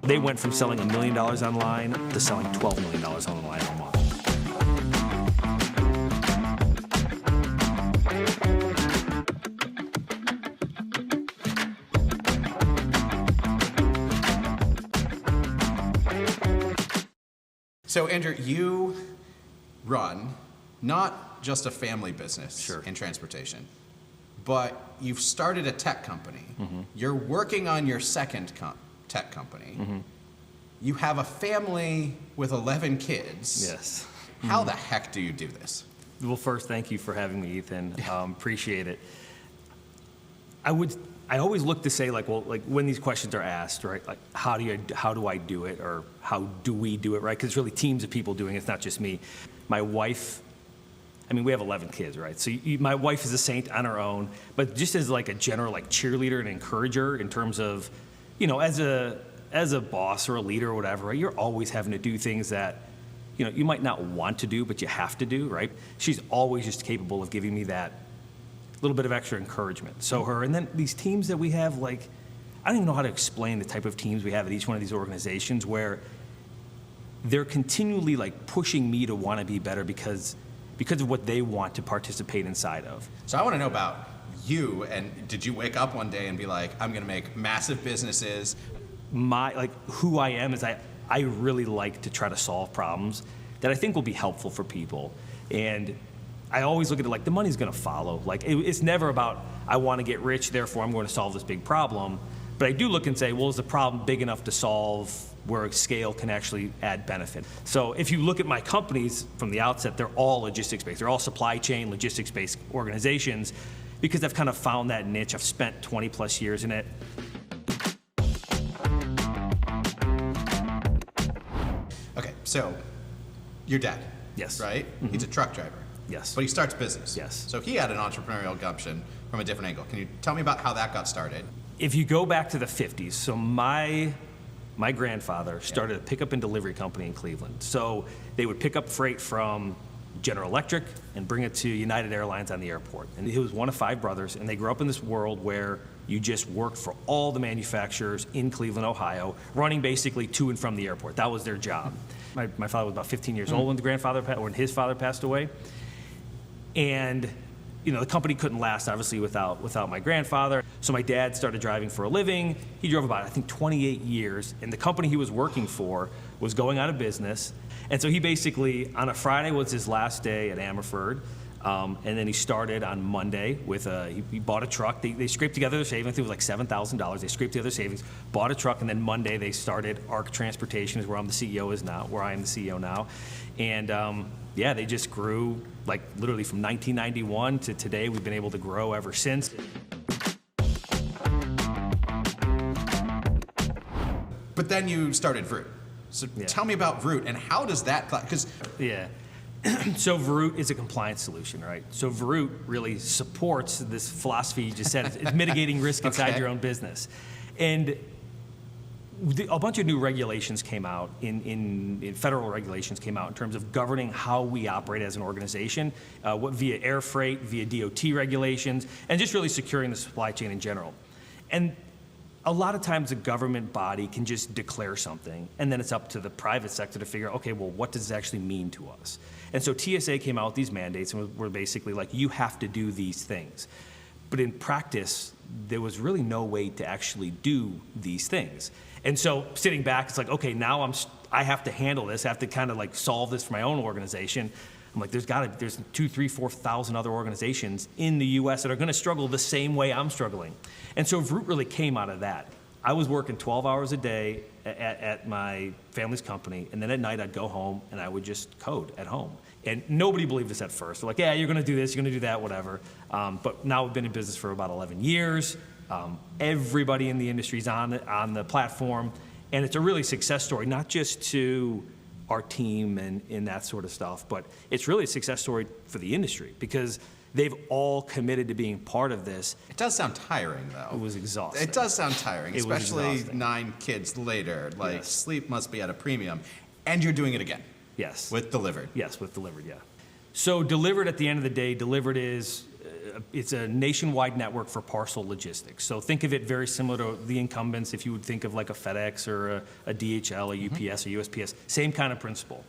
They went from selling $1 million online to selling $12 million online in a month. So, Andrew, you run not just a family business Sure. in transportation, but you've started a tech company. You're working on your second tech company. You have a family with 11 kids. Yes. How the heck do you do this? Well, first, thank you for having me, Ethan. Appreciate it. I always look to say, like, well, like when these questions are asked, right? Like, how do I do it, or how do we do it, right? Because it's really teams of people doing it. It's not just me. My wife. I mean, we have 11 kids, right? So my wife is a saint on her own, but just as like a general like cheerleader and encourager in terms of, you know, as a boss or a leader or whatever, right? You're always having to do things that, you know, you might not want to do, but you have to do, right? She's always just capable of giving me that little bit of extra encouragement. So her, and then these teams that we have, like, I don't even know how to explain the type of teams we have at each one of these organizations where they're continually like pushing me to want to be better because of what they want to participate inside of. So I want to know about you, and did you wake up one day and be like, I'm going to make massive businesses? Who I am is I really like to try to solve problems that I think will be helpful for people. And I always look at it like the money's going to follow. Like it's never about I want to get rich, therefore I'm going to solve this big problem. But I do look and say, well, is the problem big enough to solve where scale can actually add benefit? So if you look at my companies from the outset, they're all logistics-based. They're all supply chain, logistics-based organizations because I've kind of found that niche. I've spent 20 plus years in it. Okay, so your dad, Yes. right? He's a truck driver. Yes. But he starts business. Yes. So he had an entrepreneurial gumption from a different angle. Can you tell me about how that got started? If you go back to the 50s, so my grandfather started a pickup and delivery company in Cleveland. So they would pick up freight from General Electric and bring it to United Airlines on the airport. And he was one of 5 brothers, and they grew up in this world where you just worked for all the manufacturers in Cleveland, Ohio, running basically to and from the airport. That was their job. My father was about 15 years old when his father passed away. And you know, the company couldn't last, obviously, without my grandfather. So my dad started driving for a living. He drove about, I think, 28 years. And the company he was working for was going out of business. And so he basically, on a Friday was his last day at Ammerford. And then he started on Monday with he bought a truck. They scraped together their savings. I think it was like $7,000. They scraped together their savings, bought a truck, and then Monday they started ARC Transportation, is where I'm the CEO is now, where I am the CEO now. And yeah, they just grew, like literally from 1991 to today. We've been able to grow ever since. But then you started Vroot. So tell me about Vroot and how does that, because yeah. So Vroot is a compliance solution, right? So Vroot really supports this philosophy you just said. It's mitigating risk inside your own business. And a bunch of new regulations came out, in federal regulations came out in terms of governing how we operate as an organization, via air freight, via DOT regulations, and just really securing the supply chain in general. And a lot of times a government body can just declare something, and then it's up to the private sector to figure out, okay, well, what does this actually mean to us? And so TSA came out with these mandates, and were basically like, you have to do these things. But in practice, there was really no way to actually do these things. And so sitting back, it's like, okay, now I have to handle this. I have to kind of like solve this for my own organization. I'm like, there's 2,000, 3,000, 4,000 other organizations in the U.S. that are going to struggle the same way I'm struggling. And so Vroot really came out of that. I was working 12 hours a day at my family's company, and then at night I'd go home and I would just code at home. And nobody believed us at first. They're like, yeah, you're going to do this, you're going to do that, whatever. But now we've been in business for about 11 years. Everybody in the industry is on the platform, and it's a really success story, not just to our team and that sort of stuff, but it's really a success story for the industry because they've all committed to being part of this. It does sound tiring, though. It was exhausting. It does sound tiring, especially exhausting. 9 kids later. Like, Yes. sleep must be at a premium. And you're doing it again. Yes. With Delivered. Yes, with Delivered, yeah. So Delivered, at the end of the day, Delivered is it's a nationwide network for parcel logistics. So think of it very similar to the incumbents if you would think of like a FedEx or a DHL, a UPS, or USPS, same kind of principle.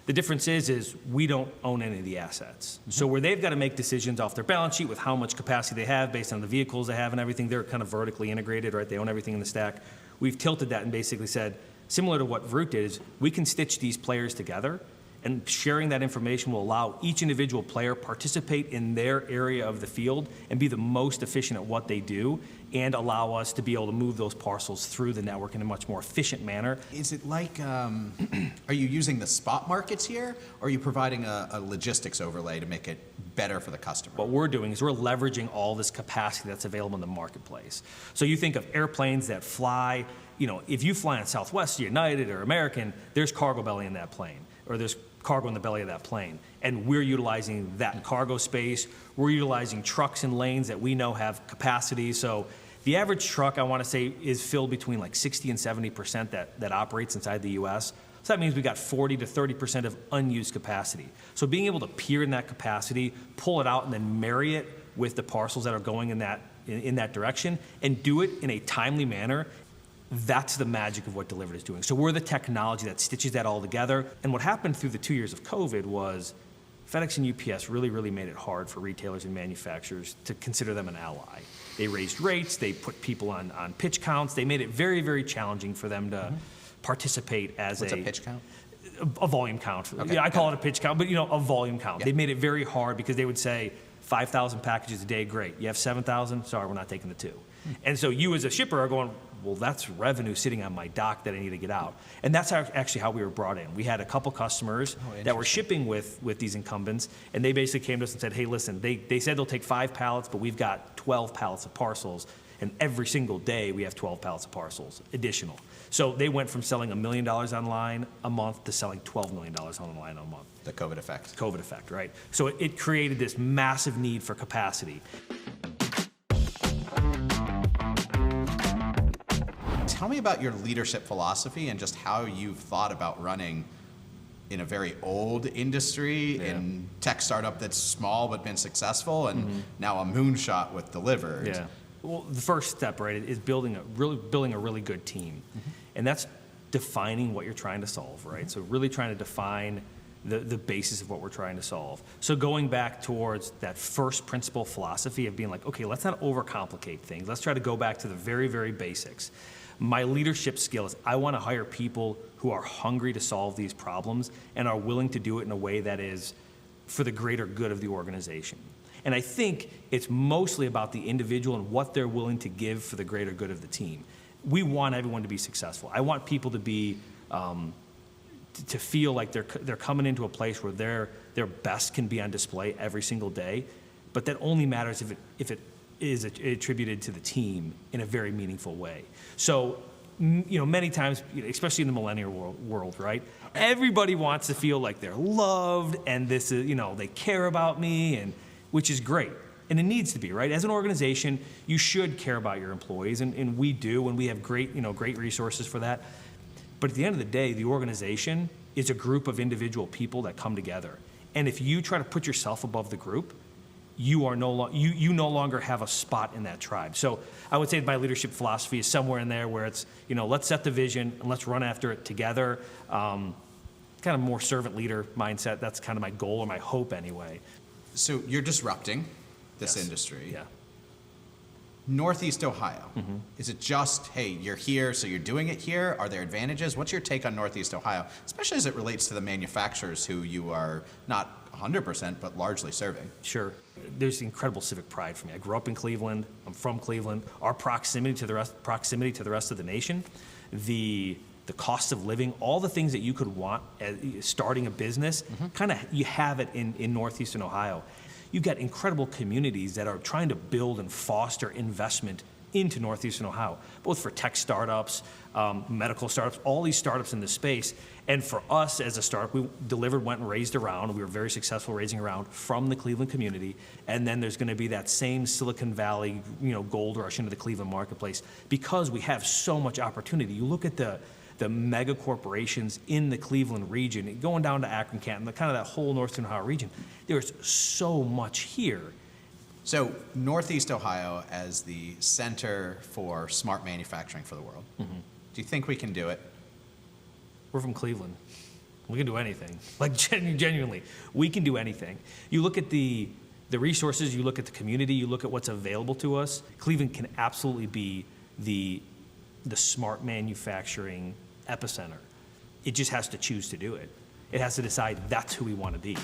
The difference is we don't own any of the assets. So where they've got to make decisions off their balance sheet with how much capacity they have based on the vehicles they have and everything, they're kind of vertically integrated, right? They own everything in the stack. We've tilted that and basically said, similar to what Vroot did, is we can stitch these players together, and sharing that information will allow each individual player participate in their area of the field and be the most efficient at what they do, and allow us to be able to move those parcels through the network in a much more efficient manner. Is it like, are you using the spot markets here, or are you providing a logistics overlay to make it better for the customer? What we're doing is we're leveraging all this capacity that's available in the marketplace. So you think of airplanes that fly, if you fly on Southwest, United, or American, there's cargo belly in that plane, or there's cargo in the belly of that plane. And we're utilizing that cargo space. We're utilizing trucks and lanes that we know have capacity. So the average truck, I want to say, is filled between like 60 and 70% that operates inside the US. So that means we got 40 to 30% of unused capacity. So being able to peer in that capacity, pull it out, and then marry it with the parcels that are going in that direction, and do it in a timely manner, that's the magic of what Delivered is doing. So we're the technology that stitches that all together. And what happened through the 2 years of COVID was FedEx and UPS really made it hard for retailers and manufacturers to consider them an ally. They raised rates, they put people on pitch counts, they made it very challenging for them to participate as What's a pitch count? A volume count. Okay. Yeah, I call it a pitch count, but a volume count. Yeah. They made it very hard because they would say 5,000 packages a day, great. You have 7,000, sorry, we're not taking the 2. And so you as a shipper are going, well, that's revenue sitting on my dock that I need to get out. And that's actually how we were brought in. We had a couple customers that were shipping with these incumbents, and they basically came to us and said, hey, listen, they said they'll take 5 pallets, but we've got 12 pallets of parcels, and every single day we have 12 pallets of parcels additional. So they went from selling $1 million online a month to selling $12 million online a month. The COVID effect. COVID effect, right? So it created this massive need for capacity. Tell me about your leadership philosophy and just how you've thought about running in a very old industry, in tech startup that's small but been successful, and now a moonshot with Delivered. Yeah. Well, the first step, right, is building a really good team, and that's defining what you're trying to solve, right? So really trying to define the basis of what we're trying to solve. So going back towards that first principle philosophy of being like, okay, let's not overcomplicate things. Let's try to go back to the very basics. My leadership skills, I want to hire people who are hungry to solve these problems and are willing to do it in a way that is for the greater good of the organization. And I think it's mostly about the individual and what they're willing to give for the greater good of the team. We want everyone to be successful. I want people to be, to feel like they're coming into a place where their best can be on display every single day, but that only matters if it is attributed to the team in a very meaningful way. So, many times, especially in the millennial world, right? Everybody wants to feel like they're loved, and this is, they care about me, and which is great. And it needs to be, right? As an organization, you should care about your employees, and we do, and we have great resources for that. But at the end of the day, the organization is a group of individual people that come together. And if you try to put yourself above the group, you are no longer have a spot in that tribe. So I would say my leadership philosophy is somewhere in there where it's, let's set the vision and let's run after it together. Kind of more servant leader mindset. That's kind of my goal or my hope anyway. So you're disrupting this industry. Yeah. Northeast Ohio. Is it just, hey, you're here, so you're doing it here? Are there advantages? What's your take on Northeast Ohio, especially as it relates to the manufacturers who you are not 100%, but largely serving? Sure. There's incredible civic pride for me. I grew up in Cleveland. I'm from Cleveland. Our proximity to the rest of the nation, the cost of living, all the things that you could want as starting a business, kind of you have it in Northeastern Ohio. You've got incredible communities that are trying to build and foster investment into Northeastern Ohio, both for tech startups, medical startups, all these startups in this space. And for us as a startup, we Delivered, went and raised a round. We were very successful raising a round from the Cleveland community. And then there's going to be that same Silicon Valley, gold rush into the Cleveland marketplace because we have so much opportunity. You look at the mega corporations in the Cleveland region, going down to Akron, Canton, kind of that whole Northern Ohio region. There's so much here. So Northeast Ohio as the center for smart manufacturing for the world. Do you think we can do it? We're from Cleveland. We can do anything. Like genuinely, we can do anything. You look at the resources, you look at the community, you look at what's available to us. Cleveland can absolutely be the smart manufacturing epicenter. It just has to choose to do it. It has to decide that's who we want to be.